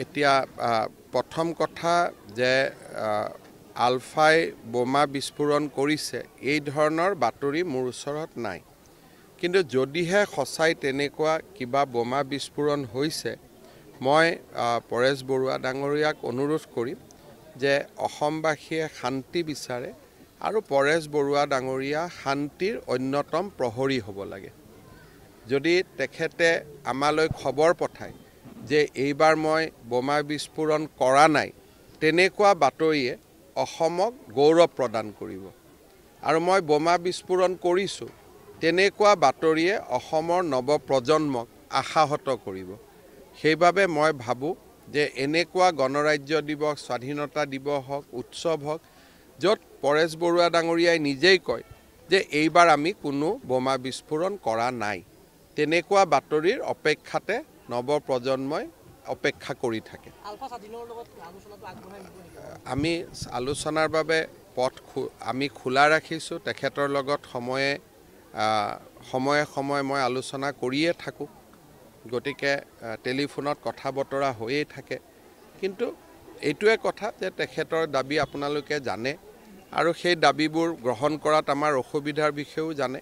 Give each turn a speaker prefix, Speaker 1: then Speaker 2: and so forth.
Speaker 1: এতিয়া প্ৰথম কথা যে আলফাই বোমা বিস্ফোৰণ কৰিছে এই ধৰণৰ বাতৰি মোৰ ওচৰত নাই কিন্তু যদিহে সঁচাই তেনেকুৱা কিবা বোমা বিস্ফোৰণ হৈছে মই পৰেশ বৰুৱা ডাঙৰীয়াক অনুৰোধ কৰিম যে অসমবাসীয়ে শান্তি বিচাৰে আৰু পৰেশ বৰুৱা ডাঙৰীয়া শান্তিৰ অন্যতম প্ৰহৰী হ'ব লাগে যদি তেখেতে আমালৈ খবৰ পঠায় যে এইবাৰ মই বোমা বিস্ফোৰণ কৰা নাই তেনেকুৱা বাতৰিয়ে অসমক গৌৰৱ প্ৰদান কৰিব আৰু মই বোমা বিস্ফোৰণ কৰিছোঁ তেনেকুৱা বাতৰিয়ে অসমৰ নৱপ্ৰজন্মক আশাহত কৰিব সেইবাবে মই ভাবোঁ যে এনেকুৱা গণৰাজ্য দিৱস স্বাধীনতা দিৱস হওক উৎসৱ হওক য'ত পৰেশ বৰুৱা ডাঙৰীয়াই নিজেই কয় যে এইবাৰ আমি কোনো বোমা বিস্ফোৰণ কৰা নাই তেনেকুৱা বাতৰিৰ অপেক্ষাতে নৱপ্ৰজন্মই অপেক্ষা কৰি থাকে আমি আলোচনাৰ বাবে পথ আমি খোলা ৰাখিছোঁ তেখেতৰ লগত সময়ে সময়ে মই আলোচনা কৰিয়ে থাকোঁ গতিকে টেলিফোনত কথা বতৰা হৈয়ে থাকে কিন্তু এইটোৱে কথা যে তেখেতৰ দাবী আপোনালোকে জানে আৰু সেই দাবীবোৰ গ্ৰহণ কৰাত আমাৰ অসুবিধাৰ বিষয়েও জানে